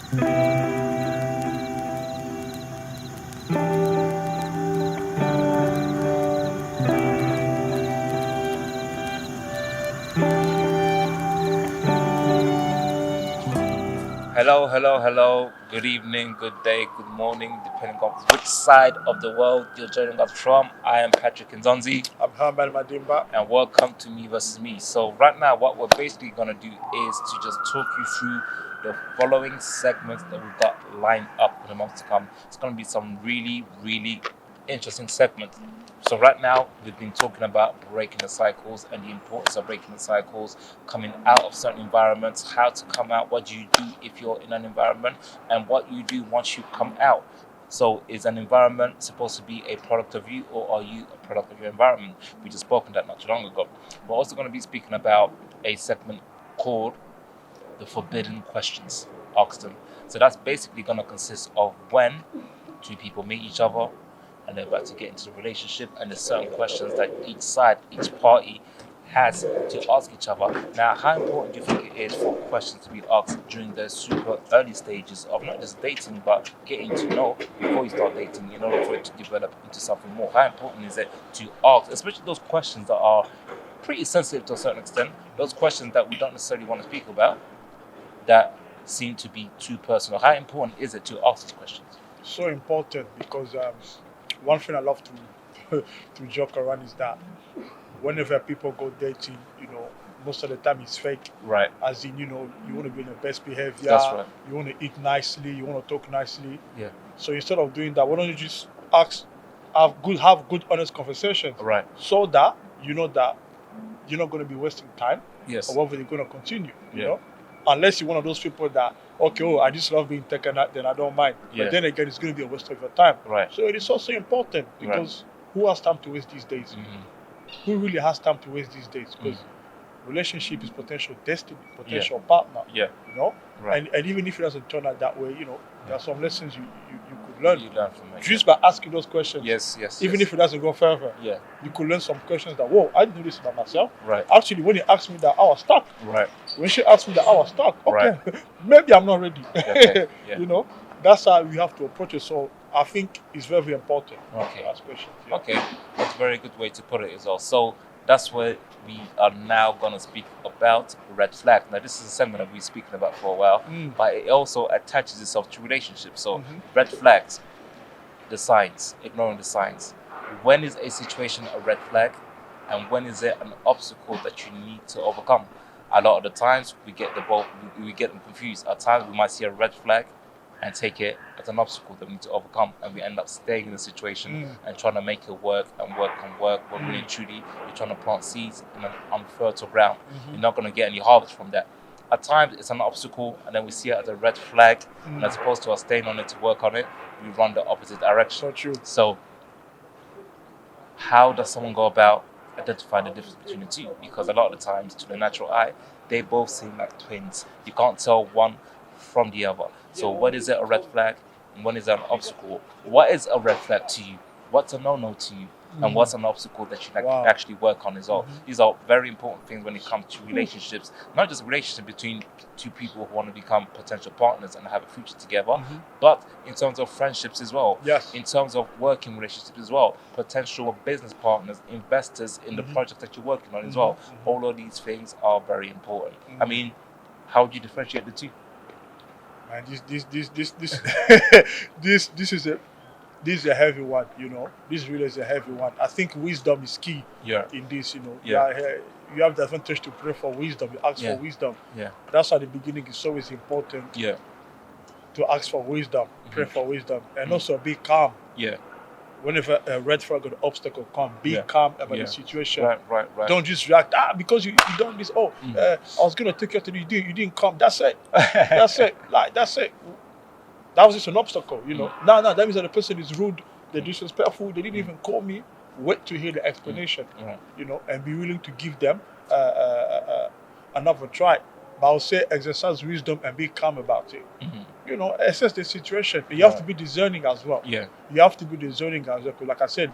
Hello, hello, hello. Good evening, good day, good morning, depending on which side of the world you're joining us from. I am Patrick Kinzonzi, I'm Herman Madimba. and welcome to Me versus Me. So, right now, what we're basically going to do is to just talk you through the following segments that we've got lined up for the months to come. It's going to be some really, really interesting segments. So right now, we've been talking about breaking the cycles and the importance of breaking the cycles, coming out of certain environments, how to come out, what do you do if you're in an environment, and what you do once you come out. So is an environment supposed to be a product of you, or are you a product of your environment? We just spoke on that not too long ago. We're also going to be speaking about a segment called the forbidden questions. Ask them. So that's basically going to consist of when two people meet each other and they're about to get into the relationship, and there's certain questions that each side, each party has to ask each other. Now, how important do you think it is for questions to be asked during the super early stages of not just dating, but getting to know before you start dating in order for it to develop into something more? How important is it to ask, especially those questions that are pretty sensitive to a certain extent, those questions that we don't necessarily want to speak about, that seem to be too personal? How important is it to ask these questions? So important because one thing I love to to joke around is that whenever people go dating, most of the time it's fake. Right. As in, you want to be in the best behavior. That's right. You want to eat nicely. You want to talk nicely. Yeah. So instead of doing that, why don't you just have good, honest conversations, Right. so that you know that you're not going to be wasting time, Yes. or whether you're going to continue. You Yeah. know, unless you're one of those people that I just love being taken out, then I don't mind. Yeah. But then again, it's going to be a waste of your time. Right. So it is also important because who has time to waste these days? Mm-hmm. Who really has time to waste these days? Because relationship is potential destiny, potential Yeah. partner. Yeah. You know, Right. and even if it doesn't turn out that way, there are some lessons you could learn You learn from it. just by asking those questions. Yes. Even if it doesn't go further, Yeah. you could learn some questions that, whoa, I didn't know this about myself. Right. Actually, when he asked me that, I was stuck. Right. When she asked me that, I was stuck. Okay, Right. maybe I'm not ready. Okay. Yeah. That's how we have to approach it. So I think it's very, very important Okay. to ask questions. Yeah. Okay. That's a very good way to put it as well. So that's where we are now going to speak about red flags. Now, this is a segment that we've been speaking about for a while, but it also attaches itself to relationships. So red flags, the signs, ignoring the signs. When is a situation a red flag, and when is it an obstacle that you need to overcome? A lot of the times we get we get them confused. At times we might see a red flag and take it as an obstacle that we need to overcome, and we end up staying in the situation and trying to make it work and work and work. But really truly, you're trying to plant seeds in an unfertile ground. You're not going to get any harvest from that. At times it's an obstacle, and then we see it as a red flag, and as opposed to us staying on it to work on it, we run the opposite direction. So true. So how does someone go about identifying the difference between the two? Because a lot of the times, to the natural eye, they both seem like twins. You can't tell one from the other. So when is it a red flag, and when is it an obstacle? What is a red flag to you? What's a no-no to you? And what's an obstacle that you can actually work on as well? These are very important things when it comes to relationships. Not just relationships between two people who want to become potential partners and have a future together, but in terms of friendships as well. Yes. In terms of working relationships as well. Potential business partners, investors in the project that you're working on as well. All of these things are very important. I mean, how do you differentiate the two? And this is a heavy one, This really is a heavy one. I think wisdom is key in this, You have the advantage to pray for wisdom. You ask for wisdom. Yeah. That's why the beginning is always important. Yeah. To ask for wisdom, pray for wisdom, and also be calm. Yeah. Whenever a red flag or obstacle comes, be calm about the situation. Right. Don't just react. Because you done this. I was gonna take you to the you didn't come. That's it. That's it. That's it. That was just an obstacle, No, that means that the person is rude, they're disrespectful, they didn't even call me. Wait to hear the explanation, and be willing to give them another try. But I'll say exercise wisdom and be calm about it. Assess the situation. You have to be discerning as well. Yeah. You have to be discerning as well. Because like I said,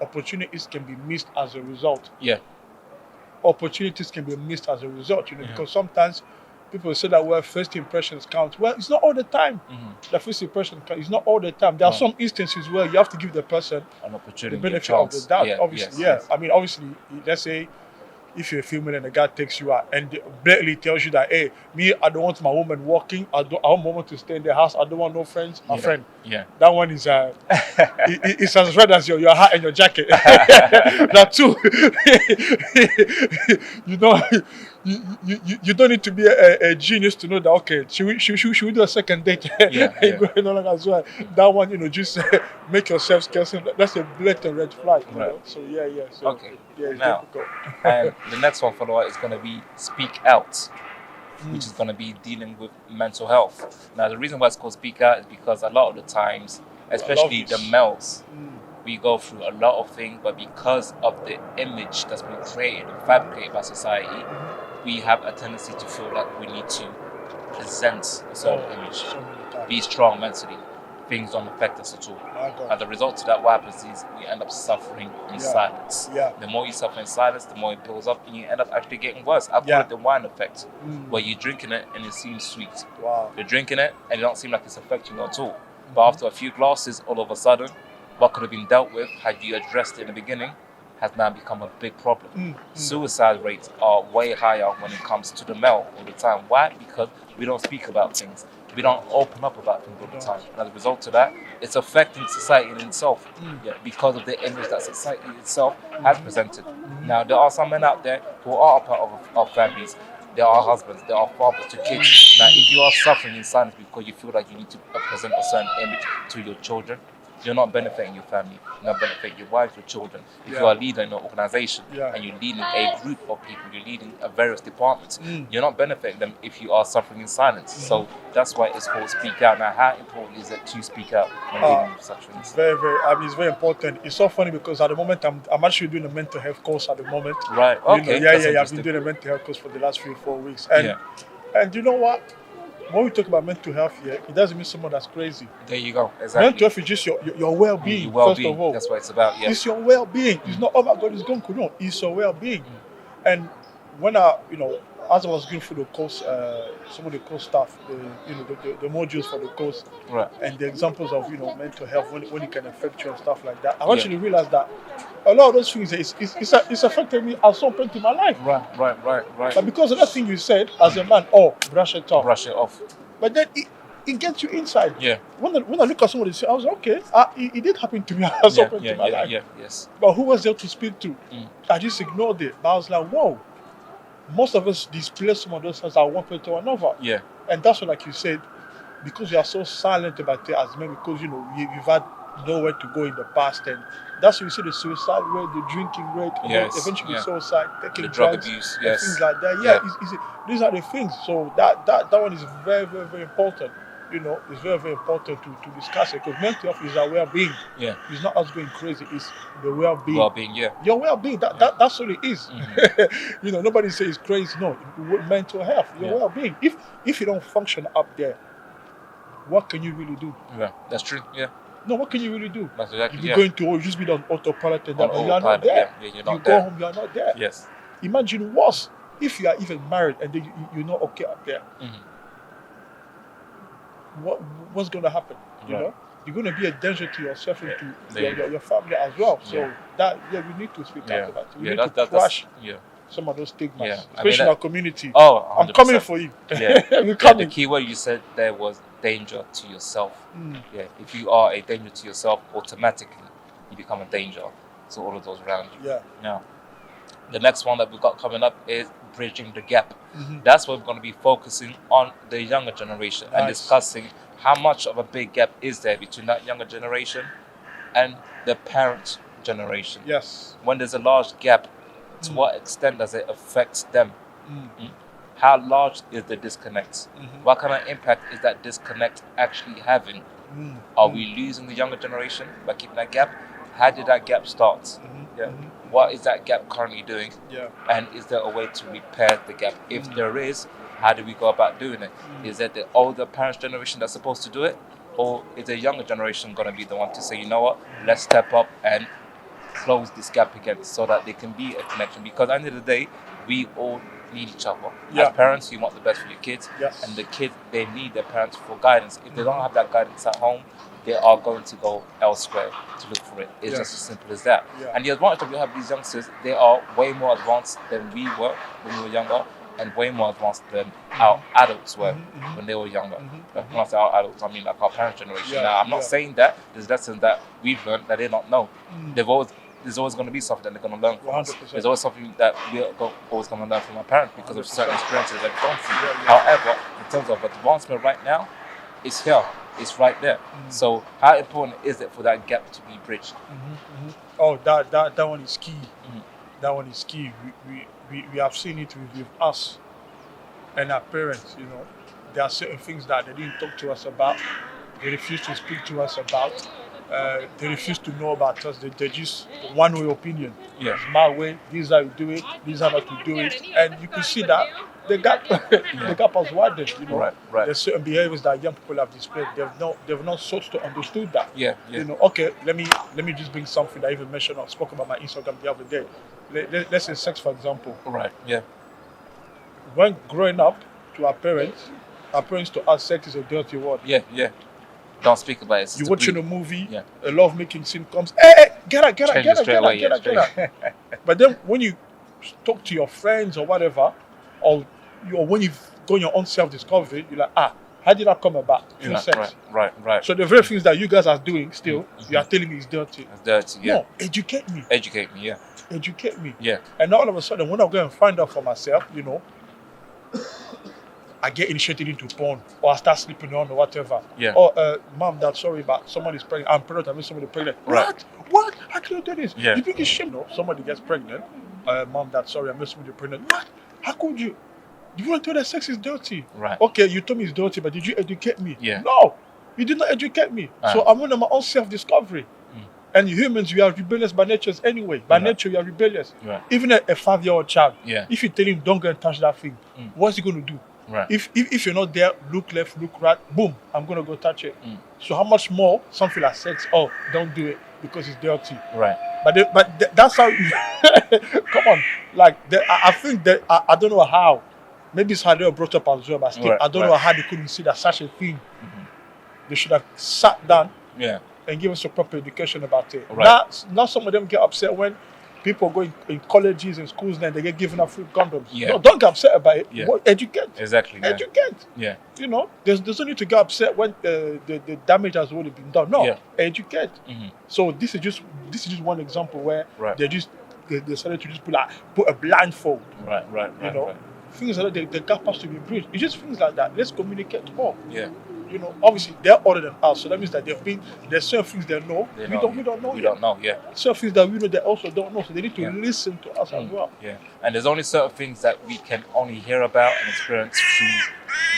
opportunities can be missed as a result. Yeah. Opportunities can be missed as a result, because sometimes people say that well, first impressions count. Well, it's not all the time. The first impression counts. It's not all the time. There are some instances where you have to give the person An the opportunity, benefit a of the chance. doubt. Yeah, Obviously, yes. I mean, obviously, let's say if you're filming and a guy takes you out and blatantly tells you that, hey, me, I don't want my woman walking. I want my woman to stay in the house. I don't want no friends. My friend. Yeah. That one is it's as red as your hat and your jacket. That too. you know, you don't need to be a genius to know that. Okay, should we do a second date? As well. That one, just make yourself scarce. That's a blatant red flag. You know? So yeah. So, okay. Yeah, it's now, difficult. and the next one follower is going to be speak out, which is going to be dealing with mental health. Now, the reason why it's called speak out is because a lot of the times, especially the males, we go through a lot of things, but because of the image that's been created and fabricated by society, we have a tendency to feel like we need to present a certain image, be strong mentally. Things don't affect us at all. As a result of that, what happens is we end up suffering in silence. The more you suffer in silence, the more it builds up, and you end up actually getting worse. I call it the wine effect, where you're drinking it and it seems sweet. You're drinking it and it don't seem like it's affecting you at all. But after a few glasses, all of a sudden, what could have been dealt with had you addressed it in the beginning has now become a big problem. Suicide rates are way higher when it comes to the male all the time. Why? Because we don't speak about things. We don't open up about things all the time. And as a result of that, it's affecting society in itself. Because of the image that society itself has presented. Now, there are some men out there who are a part of families. There are husbands, there are fathers to kids. Now, if you are suffering in silence because you feel like you need to present a certain image to your children, you're not benefiting your family, you're not benefiting your wife, your children. If you are a leader in an organization and you're leading a group of people, you're leading various departments, you're not benefiting them if you are suffering in silence. So that's why it's called speak out. Now, how important is it to speak out when dealing with such things? Very, it's very important. It's so funny because at the moment I'm actually doing a mental health course at the moment. Right. Okay. I've been doing a mental health course for the last 3-4 weeks. And you know what? When we talk about mental health here, it doesn't mean someone that's crazy. There you go. Exactly. Mental health is just your well-being, first of all. That's what it's about. Yeah. It's your well-being. It's not, oh my God, it's gone cool. No, it's your well-being. And when as I was going through the course, some of the course stuff, the modules for the course, and the examples of mental health when it can affect you and stuff like that, I actually realized that a lot of those things it's affected me at some point in my life. Right. But because of that thing you said as a man, brush it off. Brush it off. But then it gets you inside. Yeah. When I look at some of this, I was like, okay, it did happen to me at some point in my life. Yes. But who was there to speak to? I just ignored it. But I was like, whoa. Most of us display some of those things at one point or another. Yeah. And that's what, like you said, because we are so silent about it as men, because you've had nowhere to go in the past, and that's why you see the suicide rate, the drinking rate, eventually suicide, taking the drug drugs, abuse, things like that. These are the things. So that one is very, very, very important. It's very, very important to discuss it, because mental health is our well-being. Yeah. It's not us going crazy. It's the well-being. Well-being, yeah. Your well-being. That's what it is. Nobody says it's crazy. No, mental health. Your well-being. If you don't function up there, what can you really do? Yeah, that's true. Yeah. No, what can you really do? That's exactly. You're going to you just be on autopilot and you are not there. Yeah, you're you not go there. home, you are not there. Yes. Imagine worse if you are even married and then you're not okay up there. What's going to happen? You know, you're going to be a danger to yourself and to your family as well. So we need to speak out about it. We need to crush some of those stigmas, especially in our community. Oh, 100%. I'm coming for you. Yeah. We're coming. The key word you said there was danger to yourself. Yeah. If you are a danger to yourself, automatically you become a danger to all of those around you. Yeah. Now, the next one that we've got coming up is bridging the gap. That's what we're going to be focusing on the younger generation and discussing how much of a big gap is there between that younger generation and the parent generation. Yes. When there's a large gap, to what extent does it affect them? How large is the disconnect? What kind of impact is that disconnect actually having? Are we losing the younger generation by keeping that gap? How did that gap start? What is that gap currently doing? And is there a way to repair the gap? If there is, how do we go about doing it? Is it the older parents' generation that's supposed to do it? Or is the younger generation going to be the one to say, you know what, let's step up and close this gap again so that there can be a connection? Because at the end of the day, we all need each other. Yeah. As parents, you want the best for your kids, Yes. and the kids, they need their parents for guidance. If they don't have that guidance at home, they are going to go elsewhere to look for it. It's just as simple as that. Yeah. And the advantage that we have these youngsters, they are way more advanced than we were when we were younger, and way more advanced than our adults were when they were younger. When I say our adults, I mean like our parents' generation. Yeah, Now, I'm not saying that there's lessons that we've learned that they don't know. There's always going to be something that they're going to learn from us. 100%. There's always something that we're always going to learn from our parents because of certain 100%. experiences they've gone through. Yeah. However, in terms of advancement right now, it's here. It's right there. So how important is it for that gap to be bridged? Oh, that one is key. That one is key. We have seen it with us and our parents. You know, there are certain things that they didn't talk to us about. They refused to speak to us about. They refuse to know about us. They just one-way opinion. Yeah. It's my way. This is how you do it. This is how to do it. And you can see that the gap, the gap has widened. You know, Right. there's certain behaviors that young people have displayed. They've not sought to understood that. Yeah. You know, okay, let me just bring something that I even mentioned. I spoke about my Instagram the other day. Let's say sex, for example. Right. Yeah. When growing up, to our parents to us, sex is a dirty word. Yeah. Don't speak about it. You're watching a movie, Yeah. a love-making scene comes, hey, get out. Change But then when you talk to your friends or whatever, or when you've gone your own self-discovery, you're like, how did that come about? Through sex. Right. So the very things that you guys are doing still, you are telling me it's dirty. It's dirty, yeah. No, educate me. Educate me, yeah. Educate me. Yeah. And all of a sudden, when I go and find out for myself, you know, I get initiated into porn, or I start sleeping on or whatever. Yeah. Or, mom, dad, sorry, but somebody is pregnant. I'm pregnant. I mean, somebody pregnant. Right. What? How can you do this? Yeah. You think it's shame, no? Somebody gets pregnant. Mom, dad, sorry, I missed somebody pregnant. What? How could you? You want to tell that sex is dirty? Right. Okay, you told me it's dirty, but did you educate me? Yeah. No, you did not educate me. So I'm on my own self-discovery. And humans, we are rebellious by nature anyway. By nature, we are rebellious. Right. Even a 5-year-old child, Yeah. if you tell him, don't go and touch that thing, what's he going to do? Right. If you're not there, look left, look right, boom, I'm going to go touch it. So how much more something like sex, don't do it because it's dirty. Right. But that's how you, come on. Like, I think that, I don't know how, maybe it's how they were brought up as well, but still, I don't know how they couldn't see that such a thing. They should have sat down and give us a proper education about it. Right. Now some of them get upset when people go in colleges and schools and they get given out free condoms. Yeah. No, don't get upset about it. Yeah. Educate. Exactly. Yeah. Educate. Yeah. You know, there's no need to get upset when the damage has already been done. No, Yeah. educate. So this is just one example where they decided to just put a blindfold. Right. You know, things like that. The gap has to be bridged. It's just things like that. Let's communicate more. Yeah. You know, obviously they're older than us, so that means that there's certain things they know. We don't know. We don't know. Yeah. Certain things that we know they also don't know, so they need to listen to us as well. Yeah. And there's only certain things that we can only hear about and experience through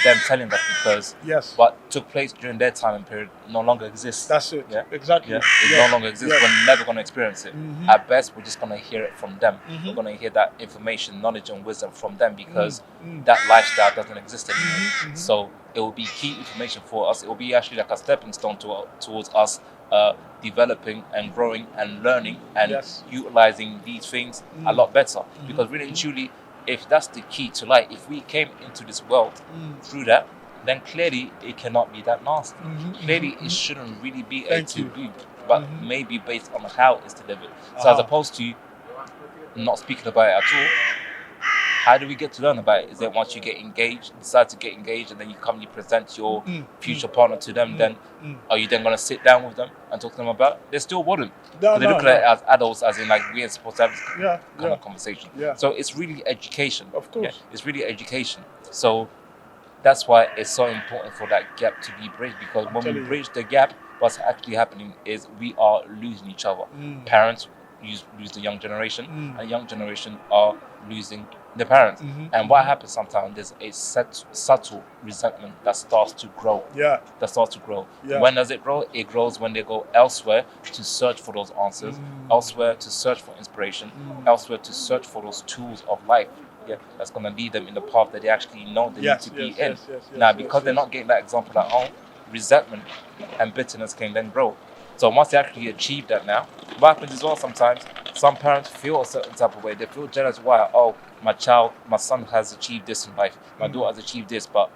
them telling us because what took place during their time and period no longer exists. That's it. Yeah. Exactly. Yeah. It no longer exists. We're never going to experience it. At best, we're just going to hear it from them. We're going to hear that information, knowledge, and wisdom from them because that lifestyle doesn't exist anymore. So it will be key information for us. It will be actually like a stepping stone towards us developing and growing and learning and utilizing these things a lot better. Because really and truly, if that's the key to life, if we came into this world through that, then clearly it cannot be that nasty. Clearly it shouldn't really be a taboo, but maybe based on how it's delivered. So as opposed to not speaking about it at all, how do we get to learn about it? Is that once you get engaged, decide to get engaged, and then you present your future partner to them, then are you then going to sit down with them and talk to them about it? They still wouldn't. Because they look at it as adults, as in like we ain't supposed to have this kind of conversation. Yeah. So it's really education. Of course. Yeah, it's really education. So that's why it's so important for that gap to be bridged, because when we bridge the gap, what's actually happening is we are losing each other. Parents lose the young generation, and young generation are losing the parents. And what happens sometimes, there's a subtle resentment that starts to grow. That starts to grow. When does it grow? It grows when they go elsewhere to search for those answers, elsewhere to search for inspiration, elsewhere to search for those tools of life. That's going to lead them in the path that they actually know they need to be in. Now, because they're not getting that example at home, resentment and bitterness can then grow. So once they actually achieve that now, what happens is, well, sometimes some parents feel a certain type of way. They feel jealous. Why? Oh, my son has achieved this in life, my daughter has achieved this, but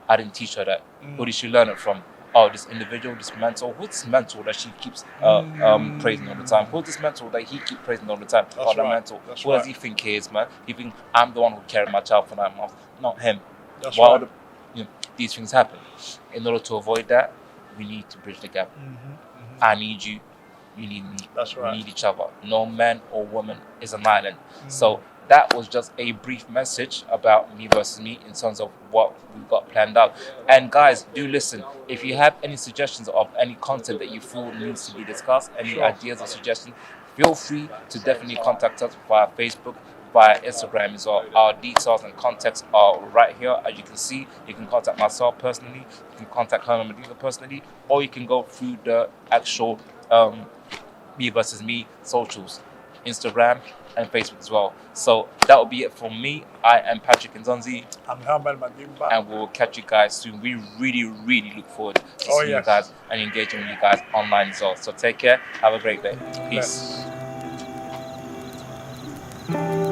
I didn't teach her that. Who did she learn it from? Oh, this individual, this mentor. Who's this mentor that she keeps praising all the time? Who's this mentor that he keeps praising all the time? That's The right. mentor. That's Who right. does he think he is, man? He think I'm the one who carried my child for 9 months, not him. That's Why right. these things happen? In order to avoid that, we need to bridge the gap. I need you. You need me. That's right. We need each other. No man or woman is an island. So that was just a brief message about me versus me in terms of what we've got planned out. And guys, do listen. If you have any suggestions of any content that you feel needs to be discussed, any ideas or suggestions, feel free to definitely contact us via Facebook, via Instagram as well. Our details and contacts are right here. As you can see, you can contact myself personally, you can contact Herman Madimba personally, or you can go through the actual me versus me socials, Instagram and Facebook as well. So that will be it from me. I am Patrick Kinzonzi, I'm Herman Madimba. and we'll catch you guys soon. We really, really look forward to seeing you yes. guys and engaging with you guys online as well. So take care. Have a great day. Peace. Yes.